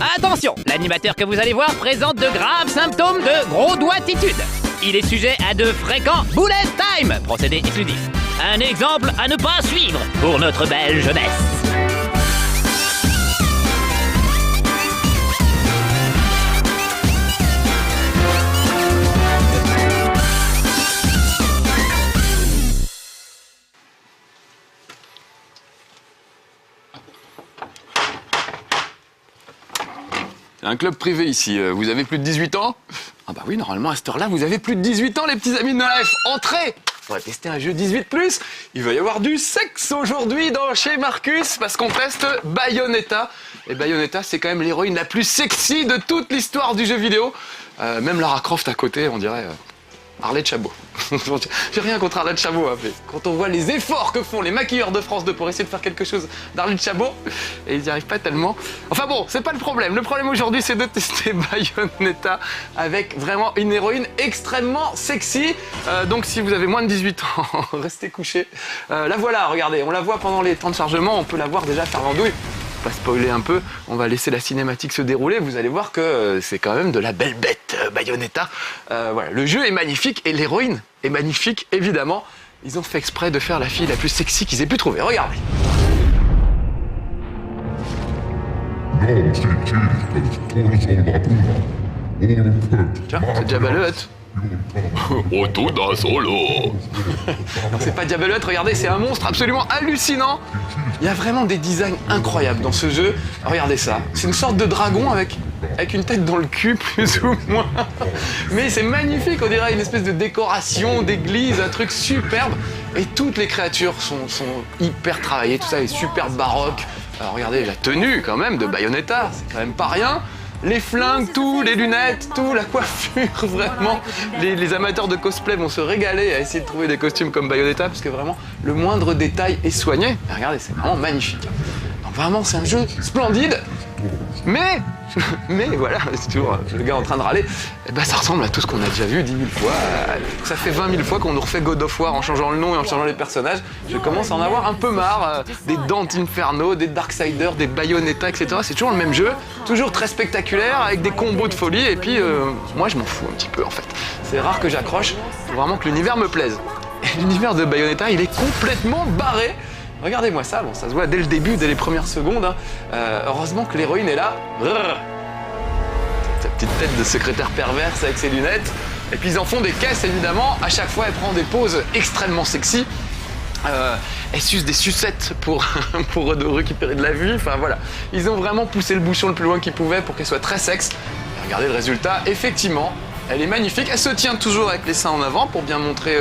Attention, l'animateur que vous allez voir présente de graves symptômes de gros doigtitude. Il est sujet à de fréquents bullet time, procédé exclusif. Un exemple à ne pas suivre pour notre belle jeunesse. C'est un club privé ici. Vous avez plus de 18 ans? Ah bah oui, normalement à cette heure-là, vous avez plus de 18 ans, les petits amis de No Life. Entrez! On va tester un jeu 18+. Il va y avoir du sexe aujourd'hui chez Marcus parce qu'on teste Bayonetta. Et Bayonetta, c'est quand même l'héroïne la plus sexy de toute l'histoire du jeu vidéo. Même Lara Croft à côté, on dirait Arlette Chabot. J'ai rien contre Arlette Chabot, hein, mais quand on voit les efforts que font les maquilleurs de France pour essayer de faire quelque chose d'Arlette Chabot, et ils n'y arrivent pas tellement. Enfin bon, c'est pas le problème. Le problème aujourd'hui, c'est de tester Bayonetta avec vraiment une héroïne extrêmement sexy. Donc si vous avez moins de 18 ans, restez couchés. La voilà, regardez, on la voit pendant les temps de chargement, on peut la voir déjà faire l'andouille. Pas spoiler un peu, on va laisser la cinématique se dérouler, vous allez voir que c'est quand même de la belle bête, Bayonetta. Voilà, le jeu est magnifique et l'héroïne est magnifique, évidemment. Ils ont fait exprès de faire la fille la plus sexy qu'ils aient pu trouver, regardez. Tiens, c'est Diabelotte. Otuda solo. Non, c'est pas Diabelotte, regardez, c'est un monstre absolument hallucinant. Il y a vraiment des designs incroyables dans ce jeu. Regardez ça, c'est une sorte de dragon avec une tête dans le cul, plus ou moins. Mais c'est magnifique, on dirait une espèce de décoration d'église, un truc superbe. Et toutes les créatures sont hyper travaillées, tout ça est super baroque. Alors regardez la tenue quand même de Bayonetta, c'est quand même pas rien. Les flingues, tout, les lunettes, tout, la coiffure, vraiment. Les amateurs de cosplay vont se régaler à essayer de trouver des costumes comme Bayonetta parce que vraiment, le moindre détail est soigné. Et regardez, c'est vraiment magnifique. Donc vraiment, c'est un jeu splendide, mais voilà, c'est toujours le gars en train de râler. Et ben, ça ressemble à tout ce qu'on a déjà vu 10 000 fois. Ça fait 20 000 fois qu'on nous refait God of War en changeant le nom et en changeant les personnages. Je commence à en avoir un peu marre. Des Dante Inferno, des Darksiders, des Bayonetta, etc. C'est toujours le même jeu, toujours très spectaculaire, avec des combos de folie. Et puis, moi, je m'en fous un petit peu, en fait. C'est rare que j'accroche. Il faut vraiment que l'univers me plaise. Et l'univers de Bayonetta, il est complètement barré. Regardez-moi ça, bon, ça se voit dès le début, dès les premières secondes. Hein. Heureusement que l'héroïne est là. Sa petite tête de secrétaire perverse avec ses lunettes. Et puis ils en font des caisses, évidemment. À chaque fois, elle prend des poses extrêmement sexy. Elle suce des sucettes pour récupérer de la vue. Enfin voilà, ils ont vraiment poussé le bouchon le plus loin qu'ils pouvaient pour qu'elle soit très sexe. Et regardez le résultat, effectivement. Elle est magnifique, elle se tient toujours avec les seins en avant pour bien montrer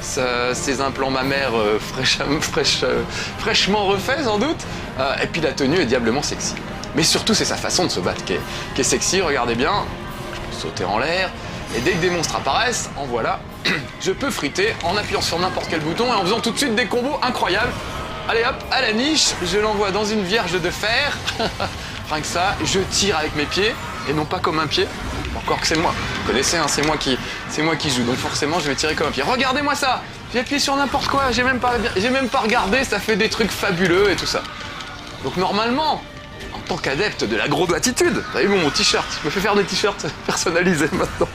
ses implants mammaires fraîchement refaits sans doute. Et puis la tenue est diablement sexy. Mais surtout c'est sa façon de se battre qui est sexy, regardez bien. Je peux sauter en l'air et dès que des monstres apparaissent, en voilà, je peux friter en appuyant sur n'importe quel bouton et en faisant tout de suite des combos incroyables. Allez hop, à la niche, je l'envoie dans une vierge de fer. Rien que ça, je tire avec mes pieds et non pas comme un pied. Encore que c'est moi, vous connaissez, hein, c'est moi qui joue, donc forcément je vais tirer comme un pied. Regardez-moi ça, j'ai appuyé sur n'importe quoi, j'ai même pas regardé, ça fait des trucs fabuleux et tout ça. Donc normalement, en tant qu'adepte de la gros doigtitude, vous avez vu mon t-shirt, je me fais faire des t-shirts personnalisés maintenant.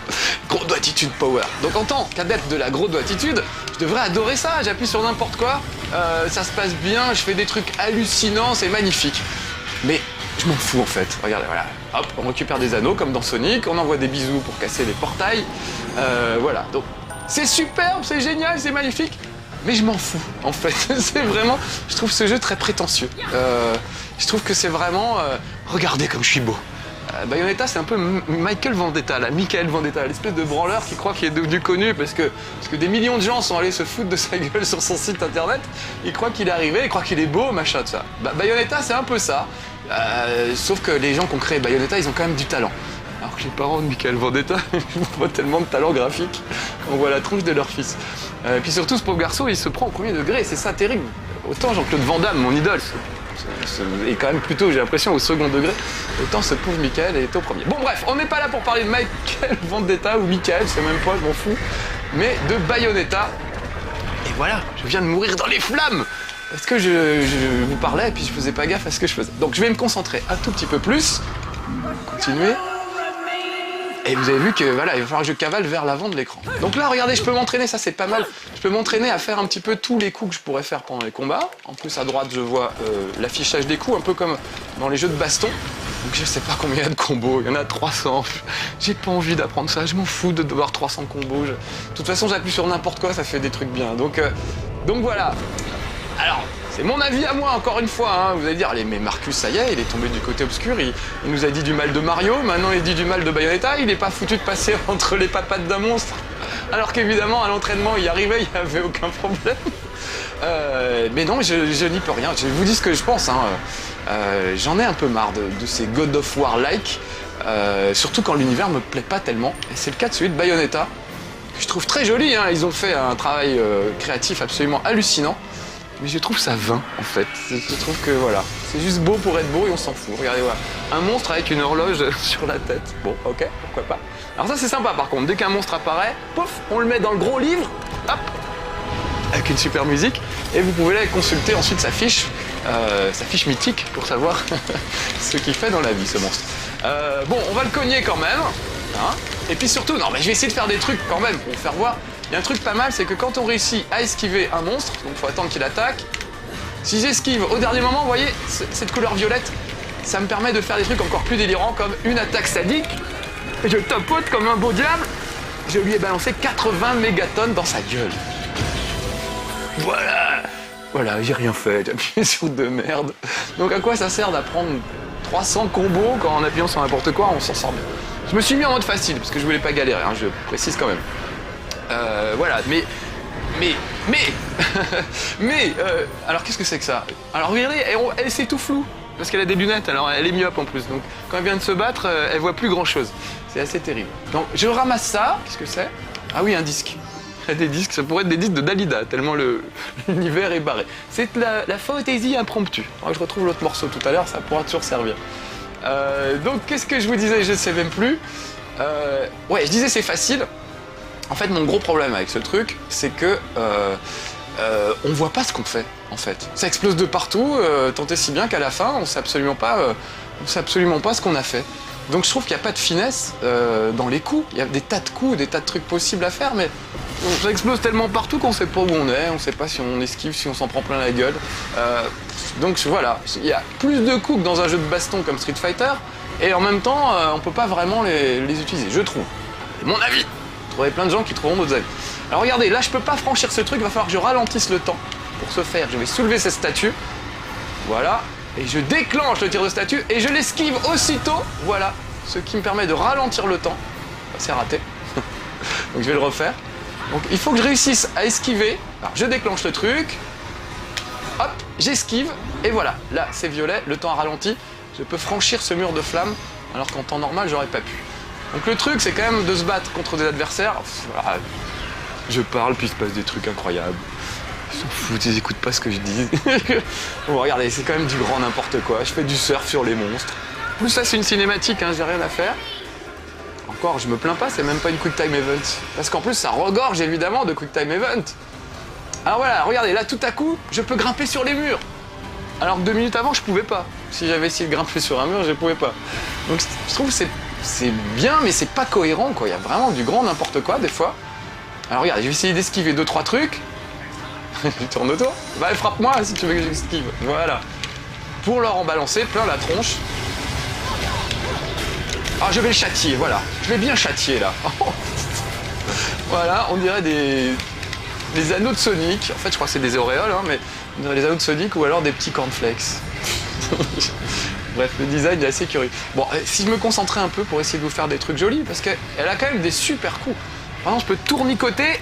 Gros doigtitude power. Donc en tant qu'adepte de la gros doigtitude, je devrais adorer ça, j'appuie sur n'importe quoi, ça se passe bien, je fais des trucs hallucinants, c'est magnifique. Mais je m'en fous en fait, regardez, voilà, hop, on récupère des anneaux comme dans Sonic, on envoie des bisous pour casser les portails, voilà, donc c'est superbe, c'est génial, c'est magnifique, mais je m'en fous en fait, c'est vraiment, je trouve ce jeu très prétentieux, je trouve que c'est vraiment, regardez comme je suis beau. Bayonetta, c'est un peu Michael Vendetta, Michael Vendetta, l'espèce de branleur qui croit qu'il est devenu connu parce que des millions de gens sont allés se foutre de sa gueule sur son site internet. Il croit qu'il est arrivé, il croit qu'il est beau, machin, tout ça. Bayonetta, c'est un peu ça. Sauf que les gens qui ont créé Bayonetta, ils ont quand même du talent. Alors que les parents de Michael Vendetta, ils voient tellement de talent graphique. On voit la tronche de leur fils. Et puis surtout, ce pauvre garçon, il se prend au premier degré, c'est ça terrible. Autant Jean-Claude Van Damme, mon idole, est quand même plutôt, j'ai l'impression, au second degré. Autant ce pauvre Michael est au premier. Bon bref, on n'est pas là pour parler de Michael Vendetta ou Michael, c'est même pas, je m'en fous. Mais de Bayonetta. Et voilà, je viens de mourir dans les flammes. Parce que je vous parlais et puis je faisais pas gaffe à ce que je faisais. Donc je vais me concentrer un tout petit peu plus. continuer. Et vous avez vu que voilà, il va falloir que je cavale vers l'avant de l'écran. Donc là, regardez, je peux m'entraîner, ça c'est pas mal. Je peux m'entraîner à faire un petit peu tous les coups que je pourrais faire pendant les combats. En plus, à droite, je vois l'affichage des coups, un peu comme dans les jeux de baston. Donc je sais pas combien il y a de combos, il y en a 300. J'ai pas envie d'apprendre ça, je m'en fous de devoir 300 combos. De toute façon, j'appuie sur n'importe quoi, ça fait des trucs bien. Donc voilà. Alors, c'est mon avis à moi, encore une fois, hein. Vous allez dire, allez, mais Marcus, ça y est, il est tombé du côté obscur, il nous a dit du mal de Mario, maintenant il dit du mal de Bayonetta, il est pas foutu de passer entre les papates d'un monstre. Alors qu'évidemment, à l'entraînement, il y arrivait, il n'y avait aucun problème. Mais non, je n'y peux rien, je vous dis ce que je pense, hein. J'en ai un peu marre de ces God of War-like, surtout quand l'univers me plaît pas tellement, et c'est le cas de celui de Bayonetta, que je trouve très joli, hein. Ils ont fait un travail créatif absolument hallucinant. Mais je trouve ça vain, en fait. Je trouve que, voilà, c'est juste beau pour être beau et on s'en fout. Regardez, voilà, un monstre avec une horloge sur la tête. Bon, ok, pourquoi pas. Alors ça, c'est sympa, par contre. Dès qu'un monstre apparaît, pouf, on le met dans le gros livre, hop, avec une super musique. Et vous pouvez aller consulter ensuite sa fiche mythique, pour savoir ce qu'il fait dans la vie, ce monstre. Bon, on va le cogner quand même. Hein. Et puis surtout, non, mais je vais essayer de faire des trucs quand même, pour vous faire voir. Il y a un truc pas mal, c'est que quand on réussit à esquiver un monstre, donc il faut attendre qu'il attaque, si j'esquive au dernier moment, vous voyez, cette couleur violette, ça me permet de faire des trucs encore plus délirants, comme une attaque sadique, et je tapote comme un beau diable, je lui ai balancé 80 mégatonnes dans sa gueule. Voilà, j'ai rien fait, j'ai appuyé sur de merde. Donc à quoi ça sert d'apprendre 300 combos quand en appuyant sur n'importe quoi, on s'en sort bien. Je me suis mis en mode facile, parce que je voulais pas galérer, hein, je précise quand même. Voilà, alors qu'est-ce que c'est que ça? Alors regardez, elle c'est tout flou, parce qu'elle a des lunettes, alors elle est myope en plus, donc quand elle vient de se battre, elle voit plus grand chose. C'est assez terrible. Donc je ramasse ça, qu'est-ce que c'est? Ah oui, un disque. Des disques, ça pourrait être des disques de Dalida, tellement l'univers est barré. C'est la fantaisie impromptue. Alors, je retrouve l'autre morceau tout à l'heure, ça pourra toujours servir. Donc qu'est-ce que je vous disais? Je ne sais même plus. Ouais, je disais c'est facile. En fait, mon gros problème avec ce truc, c'est que on voit pas ce qu'on fait, en fait. Ça explose de partout, tant et si bien qu'à la fin, on sait absolument pas ce qu'on a fait. Donc je trouve qu'il n'y a pas de finesse dans les coups. Il y a des tas de coups, des tas de trucs possibles à faire, mais ça explose tellement partout qu'on sait pas où on est, on sait pas si on esquive, si on s'en prend plein la gueule. Donc voilà, il y a plus de coups que dans un jeu de baston comme Street Fighter, et en même temps, on peut pas vraiment les utiliser, je trouve. C'est mon avis. Vous trouverez plein de gens qui trouveront d'autres avis. Alors regardez, là je peux pas franchir ce truc, il va falloir que je ralentisse le temps. Pour ce faire, je vais soulever cette statue. Voilà. Et je déclenche le tir de statue et je l'esquive aussitôt. Voilà. Ce qui me permet de ralentir le temps. C'est raté. Donc je vais le refaire. Donc il faut que je réussisse à esquiver. Alors je déclenche le truc. Hop, j'esquive. Et voilà. Là c'est violet, le temps a ralenti. Je peux franchir ce mur de flammes alors qu'en temps normal j'aurais pas pu. Donc le truc c'est quand même de se battre contre des adversaires. Voilà. Je parle puis il se passe des trucs incroyables. Ils s'en foutent, ils écoutent pas ce que je dis. Bon regardez, c'est quand même du grand n'importe quoi. Je fais du surf sur les monstres. En plus ça c'est une cinématique, hein, j'ai rien à faire. Encore, je me plains pas, c'est même pas une Quick Time Event. Parce qu'en plus ça regorge évidemment de Quick Time Event. Alors voilà, regardez, là tout à coup, je peux grimper sur les murs. Alors que 2 minutes avant, je pouvais pas. Si j'avais essayé de grimper sur un mur, je pouvais pas. Donc je trouve que c'est bien, mais c'est pas cohérent, quoi. Il y a vraiment du grand n'importe quoi, des fois. Alors regarde, je vais essayer d'esquiver 2-3 trucs. Je tourne autour. Bah, frappe-moi si tu veux que j'esquive. Voilà. Pour leur en balancer plein la tronche. Ah, je vais le châtier, voilà. Je vais bien châtier, là. Voilà, on dirait des anneaux de Sonic. En fait, je crois que c'est des auréoles, hein, mais on dirait des anneaux de Sonic ou alors des petits cornflakes. Bref, le design est assez curieux. Bon, si je me concentrais un peu pour essayer de vous faire des trucs jolis, parce qu'elle a quand même des super coups. Par exemple, je peux tournicoter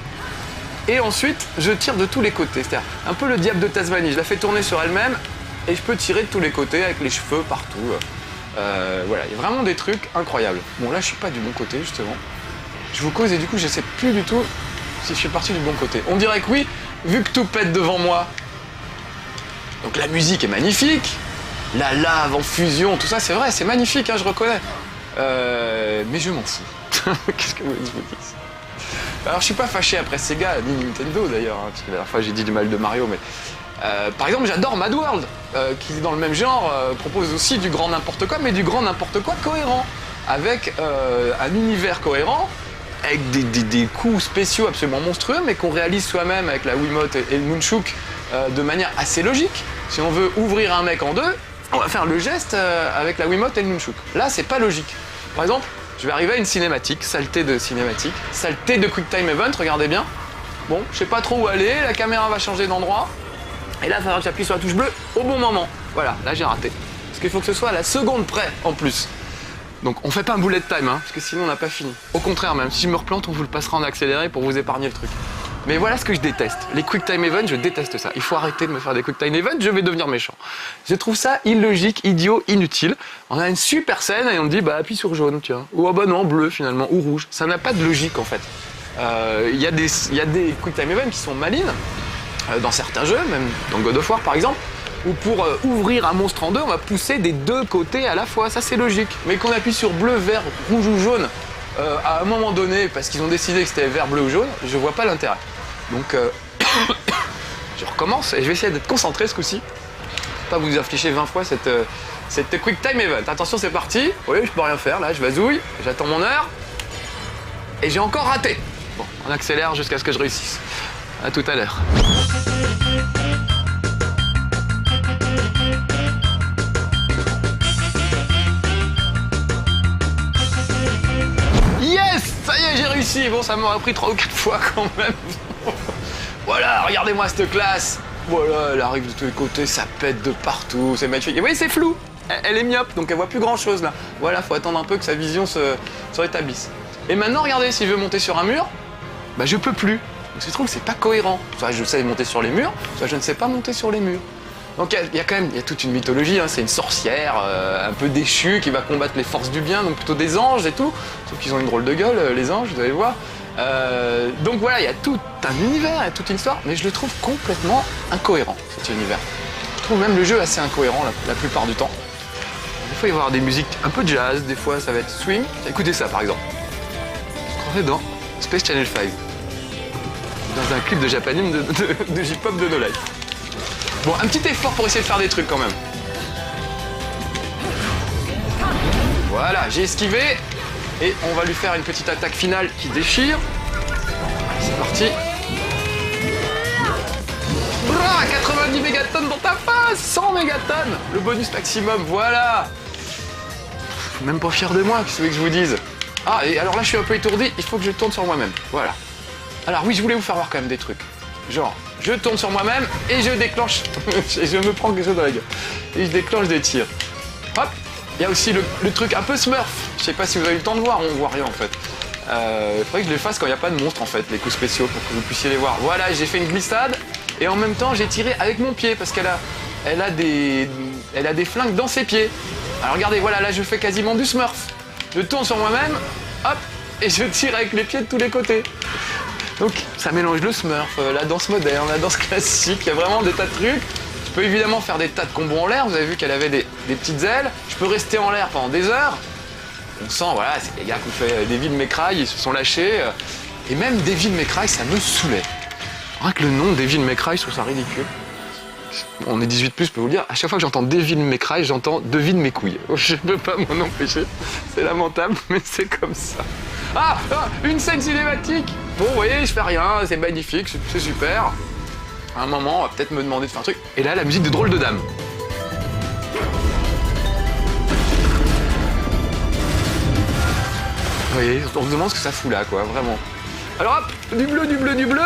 et ensuite je tire de tous les côtés. C'est-à-dire un peu le diable de Tasmanie. Je la fais tourner sur elle-même et je peux tirer de tous les côtés avec les cheveux partout. Voilà, il y a vraiment des trucs incroyables. Bon, là, je suis pas du bon côté, justement. Je vous cause et du coup, je sais plus du tout si je suis parti du bon côté. On dirait que oui, vu que tout pète devant moi. Donc la musique est magnifique. La lave en fusion, tout ça, c'est vrai, c'est magnifique, hein, je reconnais. Mais je m'en fous. Qu'est-ce que vous voulez que je vous dise? Alors, je suis pas fâché après Sega, ni Nintendo d'ailleurs, hein, parce que la dernière fois j'ai dit du mal de Mario, mais Par exemple, j'adore Mad World, qui dans le même genre propose aussi du grand n'importe quoi, mais du grand n'importe quoi cohérent, avec un univers cohérent, avec des coups spéciaux absolument monstrueux, mais qu'on réalise soi-même avec la Wiimote et le Nunchuk de manière assez logique. Si on veut ouvrir un mec en deux, on va faire le geste avec la Wiimote et le Nunchuk. Là, c'est pas logique. Par exemple, je vais arriver à une cinématique, saleté de cinématique, saleté de Quick Time Event, regardez bien. Bon, je sais pas trop où aller, la caméra va changer d'endroit, et là, il va falloir que j'appuie sur la touche bleue au bon moment. Voilà, là j'ai raté. Parce qu'il faut que ce soit à la seconde près, en plus. Donc on fait pas un bullet time, hein, parce que sinon on n'a pas fini. Au contraire même, si je me replante, on vous le passera en accéléré pour vous épargner le truc. Mais voilà ce que je déteste. Les quick time events, je déteste ça. Il faut arrêter de me faire des quick time events, je vais devenir méchant. Je trouve ça illogique, idiot, inutile. On a une super scène et on me dit bah appuie sur jaune, tiens. Ou ah bah non, bleu finalement, ou rouge. Ça n'a pas de logique en fait. Il y a des quick time events qui sont malines, dans certains jeux, même dans God of War par exemple, où pour ouvrir un monstre en deux, on va pousser des deux côtés à la fois. Ça c'est logique. Mais qu'on appuie sur bleu, vert, rouge ou jaune, à un moment donné, parce qu'ils ont décidé que c'était vert, bleu ou jaune, je vois pas l'intérêt. Donc je recommence et je vais essayer d'être concentré ce coup-ci. Pas vous afflicher 20 fois cette quick time event. Attention, c'est parti. Oui, je peux rien faire là, je vasouille, j'attends mon heure. Et j'ai encore raté. Bon, on accélère jusqu'à ce que je réussisse. À tout à l'heure. Yes! Ça y est, j'ai réussi. Bon, ça m'aurait pris 3 ou 4 fois quand même. Voilà, regardez-moi cette classe. Voilà, elle arrive de tous les côtés, ça pète de partout, c'est magnifique. Et vous voyez, c'est flou. Elle est myope, donc elle voit plus grand-chose là. Voilà, faut attendre un peu que sa vision se rétablisse. Et maintenant, regardez, si je veux monter sur un mur, bah je peux plus. Donc je trouve que c'est pas cohérent. Soit je sais monter sur les murs, soit je ne sais pas monter sur les murs. Donc il y a toute une mythologie, hein. C'est une sorcière un peu déchue qui va combattre les forces du bien, donc plutôt des anges et tout. Sauf qu'ils ont une drôle de gueule, les anges, vous allez voir. Donc voilà, il y a tout un univers, il y a toute une histoire, mais je le trouve complètement incohérent, cet univers. Je trouve même le jeu assez incohérent la plupart du temps. Des fois, il va y avoir des musiques un peu jazz, des fois ça va être swing. Écoutez ça par exemple. Je croirais dans Space Channel 5. Dans un clip de Japanime de J-pop de No Life. Bon, un petit effort pour essayer de faire des trucs quand même. Voilà, j'ai esquivé. Et on va lui faire une petite attaque finale qui déchire. C'est parti. Bra, 90 mégatonnes dans ta face, 100 mégatonnes. Le bonus maximum, voilà. Je suis même pas fier de moi, qu'est-ce que vous voulez que je vous dise? Ah, et alors là, je suis un peu étourdi, il faut que je tourne sur moi-même. Voilà. Alors oui, je voulais vous faire voir quand même des trucs. Genre, je tourne sur moi-même et je déclenche. Je me prends quelque chose dans la gueule. Et je déclenche des tirs. Hop. Il y a aussi le truc un peu Smurf. Je sais pas si vous avez eu le temps de voir, on voit rien en fait. Il faudrait que je les fasse quand il n'y a pas de monstre en fait, les coups spéciaux pour que vous puissiez les voir. Voilà, j'ai fait une glissade et en même temps j'ai tiré avec mon pied parce qu'elle a des flingues dans ses pieds. Alors regardez, voilà, là je fais quasiment du Smurf. Je tourne sur moi-même, hop, et je tire avec les pieds de tous les côtés. Donc ça mélange le Smurf, la danse moderne, la danse classique, il y a vraiment des tas de trucs. Je peux évidemment faire des tas de combos en l'air, vous avez vu qu'elle avait des petites ailes. Je peux rester en l'air pendant des heures. On sent, voilà, c'est les gars qui ont fait Devil May Cry, ils se sont lâchés. Et même Devil May Cry, ça me saoulait. Rien que le nom Devil May Cry, je trouve ça ridicule. On est 18+, je peux vous le dire, à chaque fois que j'entends Devil May Cry, j'entends devine mes couilles. Je peux pas m'en empêcher, c'est lamentable, mais c'est comme ça. Ah, une scène cinématique. Bon, vous voyez, je fais rien, c'est magnifique, c'est super. À un moment, on va peut-être me demander de faire un truc. Et là, la musique de Drôle de Dame. Vous voyez, on se demande ce que ça fout là, quoi, vraiment. Alors hop, du bleu, du bleu, du bleu.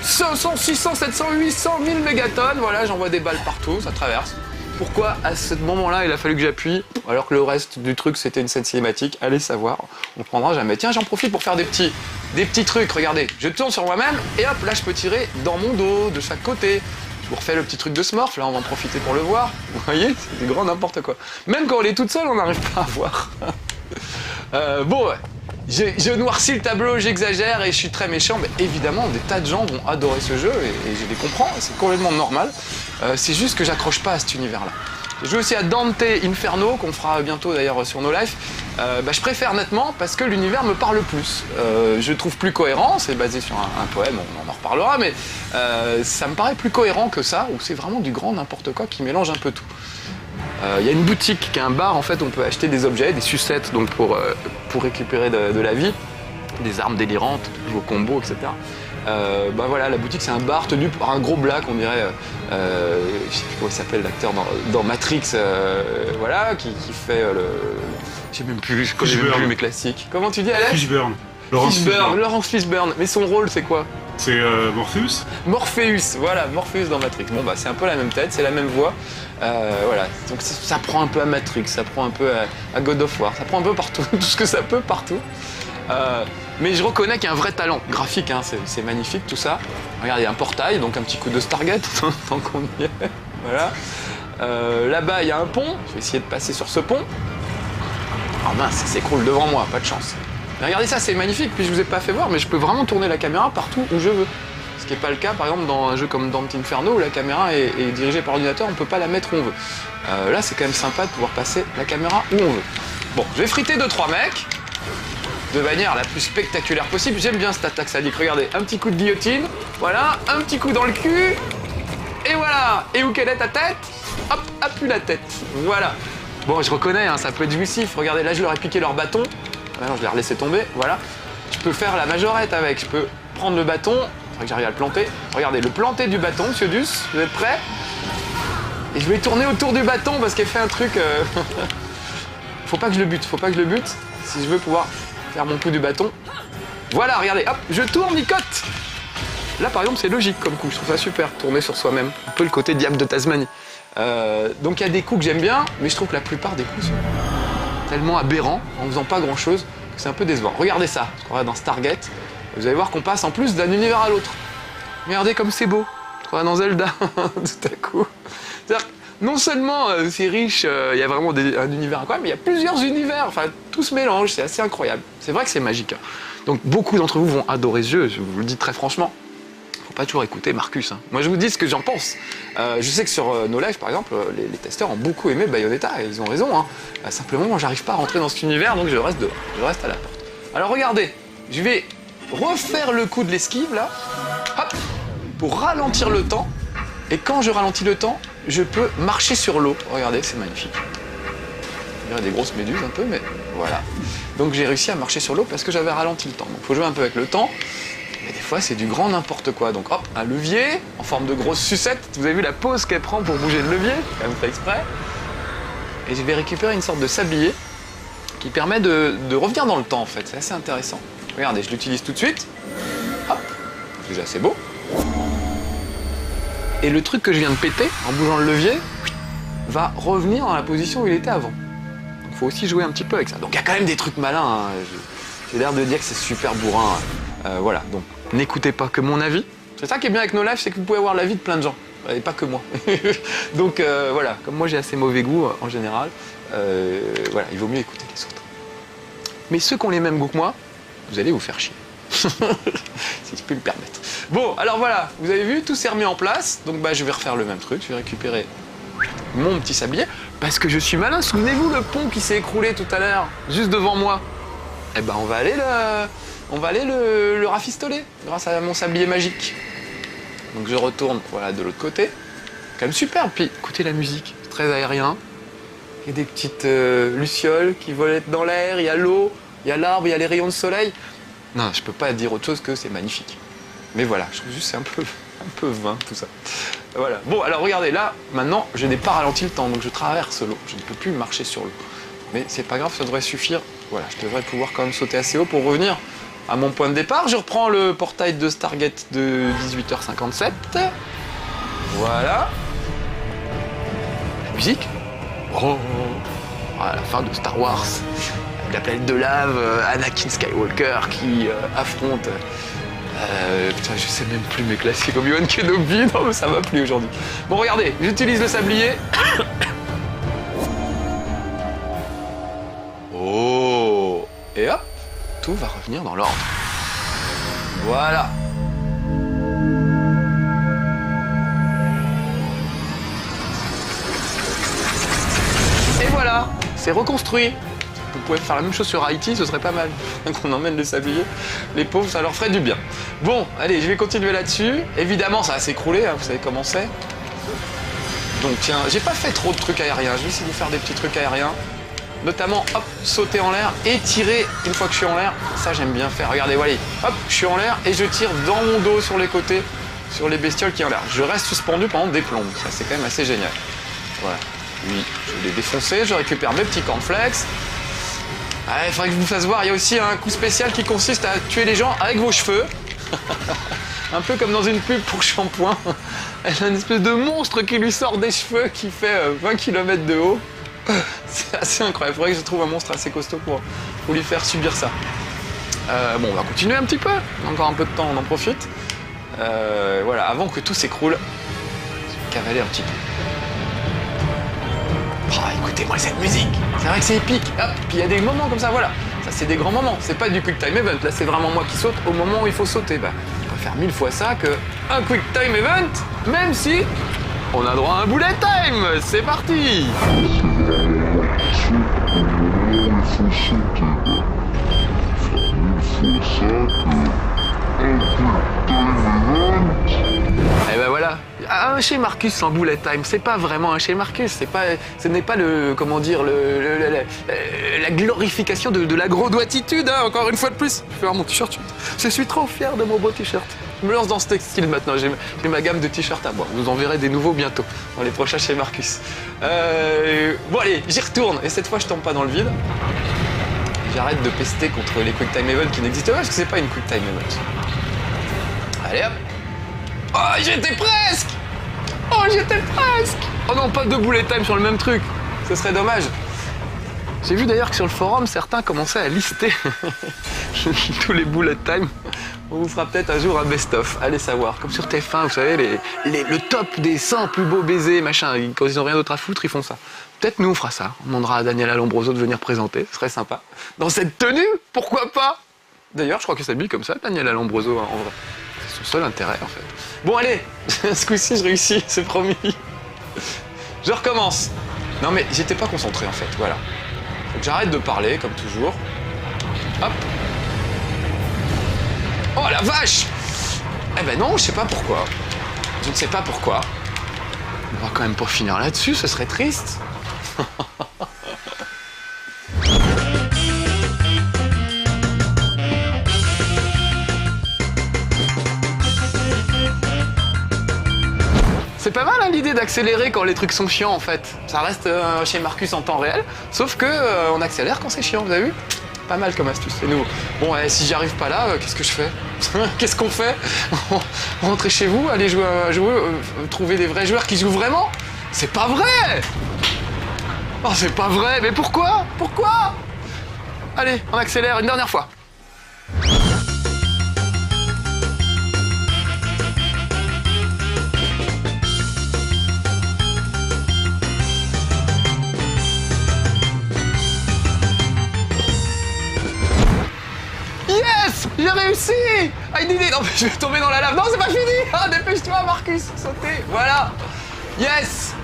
500, 600, 700, 800, 1000 mégatonnes. Voilà, j'envoie des balles partout, ça traverse. Pourquoi à ce moment-là, il a fallu que j'appuie, alors que le reste du truc, c'était une scène cinématique? Allez savoir, on ne prendra jamais. Tiens, j'en profite pour faire des petits trucs, regardez. Je tourne sur moi-même, et hop, là, je peux tirer dans mon dos, de chaque côté. Je vous refais le petit truc de Smurf, là, on va en profiter pour le voir. Vous voyez, c'est du grand n'importe quoi. Même quand on est toute seule, on n'arrive pas à voir. Bon, ouais. Je noircis le tableau, j'exagère et je suis très méchant, mais évidemment des tas de gens vont adorer ce jeu et je les comprends, c'est complètement normal. C'est juste que j'accroche pas à cet univers-là. Je joue aussi à Dante Inferno, qu'on fera bientôt d'ailleurs sur No Life. Je préfère nettement parce que l'univers me parle plus. Je le trouve plus cohérent, c'est basé sur un poème, on en reparlera, mais ça me paraît plus cohérent que ça, où c'est vraiment du grand n'importe quoi qui mélange un peu tout. Il y a une boutique qui est un bar, en fait, on peut acheter des objets, des sucettes donc pour récupérer de la vie, des armes délirantes, de nouveaux combos, etc. Voilà, la boutique c'est un bar tenu par un gros black, on dirait, je sais plus comment il s'appelle l'acteur dans Matrix, voilà, qui fait je sais même plus, je connais même plus mes classiques. Comment tu dis, Alex? Fishburne. Laurence Fishburne. Mais son rôle c'est quoi? C'est Morpheus. Morpheus, voilà, Morpheus dans Matrix. Bon bah c'est un peu la même tête, c'est la même voix. Voilà, donc ça prend un peu à Matrix, ça prend un peu à God of War, ça prend un peu partout, tout ce que ça peut partout. Mais je reconnais qu'il y a un vrai talent graphique, hein, c'est magnifique tout ça. Regarde, il y a un portail, donc un petit coup de Stargate, tant qu'on y est. Voilà. Là-bas, il y a un pont, je vais essayer de passer sur ce pont. Oh mince, ça s'écroule devant moi, pas de chance. Mais regardez ça, c'est magnifique, puis je vous ai pas fait voir, mais je peux vraiment tourner la caméra partout où je veux. Ce qui n'est pas le cas, par exemple, dans un jeu comme Dante Inferno, où la caméra est dirigée par ordinateur, on ne peut pas la mettre où on veut. Là, c'est quand même sympa de pouvoir passer la caméra où on veut. Bon, je vais friter 2-3 mecs, de manière la plus spectaculaire possible. J'aime bien cette attaque sadique. Regardez, un petit coup de guillotine, voilà, un petit coup dans le cul, et voilà. Et où quelle est ta tête? Hop, appuie la tête, voilà. Bon, je reconnais, hein, ça peut être jouissif. Regardez, là, je leur ai piqué leur bâton. Maintenant, je vais les relaisser tomber, voilà. Je peux faire la majorette avec, je peux prendre le bâton, il faudrait que j'arrive à le planter. Regardez, le planter du bâton, monsieur Duss, vous êtes prêts? Et je vais tourner autour du bâton parce qu'elle fait un truc... Faut pas que je le bute, si je veux pouvoir faire mon coup du bâton. Voilà, regardez, hop, je tourne, il cote. Là, par exemple, c'est logique comme coup, je trouve ça super, tourner sur soi-même. Un peu le côté diable de Tasmanie. Donc il y a des coups que j'aime bien, mais je trouve que la plupart des coups sont tellement aberrants, en faisant pas grand-chose, que c'est un peu décevant. Regardez ça, parce qu'on va dans Stargate, vous allez voir qu'on passe en plus d'un univers à l'autre. Regardez comme c'est beau, on va dans Zelda, tout à coup. C'est-à-dire que non seulement c'est riche, il y a vraiment un univers incroyable, mais il y a plusieurs univers, enfin tout se mélange, c'est assez incroyable. C'est vrai que c'est magique. Donc beaucoup d'entre vous vont adorer ce jeu, je vous le dis très franchement. Faut pas toujours écouter Marcus. Hein. Moi je vous dis ce que j'en pense. Je sais que sur No Life par exemple, les testeurs ont beaucoup aimé Bayonetta et ils ont raison. Hein. Simplement moi j'arrive pas à rentrer dans cet univers donc je reste dehors, je reste à la porte. Alors regardez, je vais refaire le coup de l'esquive là, hop, pour ralentir le temps. Et quand je ralentis le temps, je peux marcher sur l'eau. Regardez, c'est magnifique. Il y a des grosses méduses un peu, mais voilà. Donc j'ai réussi à marcher sur l'eau parce que j'avais ralenti le temps. Donc il faut jouer un peu avec le temps. Et des fois, c'est du grand n'importe quoi. Donc hop, un levier en forme de grosse sucette. Vous avez vu la pause qu'elle prend pour bouger le levier? C'est quand même fait exprès. Et je vais récupérer une sorte de sablier qui permet de revenir dans le temps en fait. C'est assez intéressant. Regardez, je l'utilise tout de suite. Hop, déjà c'est beau. Et le truc que je viens de péter, en bougeant le levier, va revenir dans la position où il était avant. Donc il faut aussi jouer un petit peu avec ça. Donc il y a quand même des trucs malins. Hein. J'ai l'air de dire que c'est super bourrin. Voilà, donc n'écoutez pas que mon avis. C'est ça qui est bien avec No Life, c'est que vous pouvez avoir l'avis de plein de gens. Et pas que moi. Donc voilà, comme moi j'ai assez mauvais goût en général, voilà, il vaut mieux écouter les autres. Mais ceux qui ont les mêmes goûts que moi, vous allez vous faire chier. Si je peux me permettre. Bon, alors voilà, vous avez vu, tout s'est remis en place. Donc je vais refaire le même truc, je vais récupérer mon petit sablier. Parce que je suis malin, souvenez-vous le pont qui s'est écroulé tout à l'heure, juste devant moi. Eh ben on va aller le rafistoler grâce à mon sablier magique. Donc je retourne voilà, de l'autre côté. Quand même super, puis écoutez la musique, c'est très aérien. Il y a des petites lucioles qui volent dans l'air, il y a l'eau, il y a l'arbre, il y a les rayons de soleil. Non, je peux pas dire autre chose que c'est magnifique. Mais voilà, je trouve juste que c'est un peu vain tout ça. Voilà. Bon, alors regardez, là, maintenant, je n'ai pas ralenti le temps, donc je traverse l'eau. Je ne peux plus marcher sur l'eau. Mais c'est pas grave, ça devrait suffire. Voilà, je devrais pouvoir quand même sauter assez haut pour revenir à mon point de départ. Je reprends le portail de Stargate de 18h57. Voilà. La musique. Oh, à la fin de Star Wars. La planète de lave, Anakin Skywalker qui affronte... putain, je sais même plus mes classiques, Obi-Wan Kenobi, non mais ça va plus aujourd'hui. Bon regardez, j'utilise le sablier. Oh. Et hop, tout va revenir dans l'ordre. Voilà. Et voilà, c'est reconstruit. Vous pouvez faire la même chose sur Haïti, ce serait pas mal. Qu'on emmène les sabliers. Les pauvres, ça leur ferait du bien. Bon, allez, je vais continuer là-dessus. Évidemment, ça va s'écrouler, hein, vous savez comment c'est. Donc tiens, j'ai pas fait trop de trucs aériens. Je vais essayer de faire des petits trucs aériens. Notamment, hop, sauter en l'air et tirer une fois que je suis en l'air. Ça, j'aime bien faire. Regardez, voilà. Hop, je suis en l'air et je tire dans mon dos sur les côtés, sur les bestioles qui sont en l'air. Je reste suspendu pendant des plombes. Ça, c'est quand même assez génial. Voilà. Lui, je l'ai défoncé. Je récupère mes petits cornflakes. Ah, il faudrait que je vous fasse voir, il y a aussi un coup spécial qui consiste à tuer les gens avec vos cheveux. Un peu comme dans une pub pour shampoing. Elle a une espèce de monstre qui lui sort des cheveux qui fait 20 km de haut. C'est assez incroyable, il faudrait que je trouve un monstre assez costaud pour lui faire subir ça. Bon, on va continuer un petit peu, encore un peu de temps, on en profite. Voilà, avant que tout s'écroule, je vais cavaler un petit peu. Oh, écoutez-moi cette musique, c'est vrai que c'est épique. Hop, puis il y a des moments comme ça, voilà. Ça, c'est des grands moments, c'est pas du quick time event. Là, c'est vraiment moi qui saute au moment où il faut sauter. Bah, je préfère 1000 fois ça qu'un quick time event, même si on a droit à un bullet time. C'est parti. Et ben voilà, un chez Marcus sans bullet time, c'est pas vraiment un chez Marcus, ce n'est pas le, comment dire, la glorification de la gros-doigtitude, hein, encore une fois de plus. Je vais voir mon t-shirt, je suis trop fier de mon beau t-shirt. Je me lance dans ce textile maintenant, j'ai ma gamme de t-shirts à moi, vous en verrez des nouveaux bientôt, dans les prochains chez Marcus. Bon allez, j'y retourne, et cette fois je tombe pas dans le vide. J'arrête de pester contre les quick time events qui n'existent pas, parce que c'est pas une quick time event. Allez hop. Oh, j'étais presque! Oh, j'étais presque! Oh non, pas deux bullet time sur le même truc. Ce serait dommage. J'ai vu d'ailleurs que sur le forum, certains commençaient à lister tous les bullet time. On vous fera peut-être un jour un best-of, allez savoir. Comme sur TF1, vous savez, le top des 100 plus beaux baisers, machin. Quand ils n'ont rien d'autre à foutre, ils font ça. Peut-être nous, on fera ça. On demandera à Daniela Lombroso de venir présenter, ce serait sympa. Dans cette tenue, pourquoi pas? D'ailleurs, je crois qu'elle s'habille comme ça, Daniela Lombroso, en vrai. C'est son seul intérêt, en fait. Bon, allez, ce coup-ci, je réussis, c'est promis. Je recommence. Non, mais j'étais pas concentré, en fait, voilà. Faut que j'arrête de parler, comme toujours. Hop. Oh, la vache! Eh ben non, je sais pas pourquoi. Je ne sais pas pourquoi. On va quand même pas finir là-dessus, ce serait triste. C'est pas mal hein, l'idée d'accélérer quand les trucs sont chiants en fait. Ça reste chez Marcus en temps réel, sauf que on accélère quand c'est chiant, vous avez vu? Pas mal comme astuce, c'est nouveau. Bon, si j'y arrive pas là, qu'est-ce que je fais? Qu'est-ce qu'on fait? Rentrer chez vous, aller jouer à jouer, trouver des vrais joueurs qui jouent vraiment? C'est pas vrai! Oh, c'est pas vrai, mais pourquoi? Pourquoi? Allez, on accélère une dernière fois. Yes! J'ai réussi! I did it! Oh, je vais tomber dans la lave. Non, c'est pas fini! Ah, dépêche-toi, Marcus! Sautez! Voilà! Yes!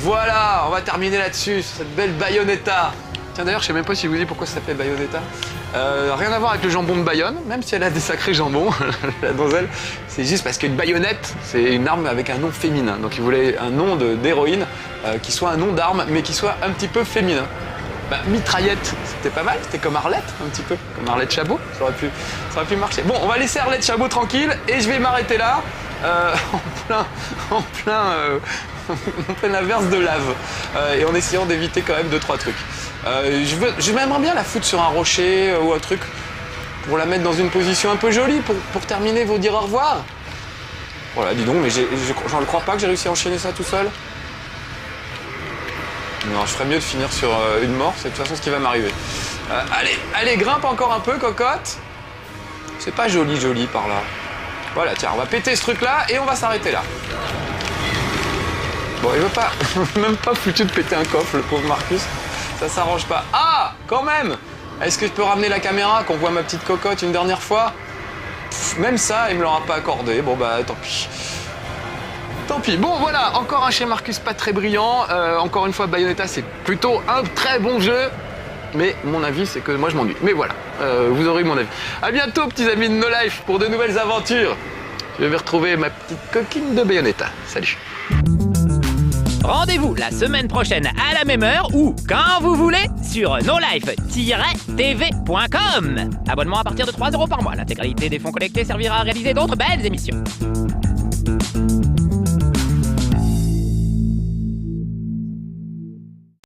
Voilà, on va terminer là-dessus, sur cette belle Bayonetta. Tiens, d'ailleurs, je sais même pas si je vous dis pourquoi ça s'appelle Bayonetta. Rien à voir avec le jambon de Bayonne, même si elle a des sacrés jambons, la donzelle. C'est juste parce qu'une baïonnette, c'est une arme avec un nom féminin. Donc, il voulait un nom d'héroïne qui soit un nom d'arme, mais qui soit un petit peu féminin. Bah, mitraillette, c'était pas mal, c'était comme Arlette, un petit peu, comme Arlette Chabot, ça aurait pu marcher. Bon, on va laisser Arlette Chabot tranquille, et je vais m'arrêter là, en pleine averse de lave, et en essayant d'éviter quand même 2-3 trucs. Je m'aimerais bien la foutre sur un rocher ou un truc, pour la mettre dans une position un peu jolie, pour terminer, vous dire au revoir. Voilà, dis donc, mais j'en crois pas que j'ai réussi à enchaîner ça tout seul. Non, je ferais mieux de finir sur une mort, c'est de toute façon ce qui va m'arriver. Allez, grimpe encore un peu, cocotte. C'est pas joli par là. Voilà, tiens, on va péter ce truc-là et on va s'arrêter là. Bon, il veut pas, même pas foutu de péter un coffre, le pauvre Marcus. Ça s'arrange pas. Ah, quand même! Est-ce que je peux ramener la caméra, qu'on voit ma petite cocotte une dernière fois? Même ça, il me l'aura pas accordé. Bon bah tant pis. Tant pis. Bon voilà, encore un chez Marcus pas très brillant. Encore une fois, Bayonetta c'est plutôt un très bon jeu. Mais mon avis c'est que moi je m'ennuie. Mais voilà, vous aurez eu mon avis. À bientôt petits amis de No Life pour de nouvelles aventures. Je vais retrouver ma petite coquine de Bayonetta. Salut. Rendez-vous la semaine prochaine à la même heure ou quand vous voulez sur nolife-tv.com. Abonnement à partir de 3 € par mois. L'intégralité des fonds collectés servira à réaliser d'autres belles émissions.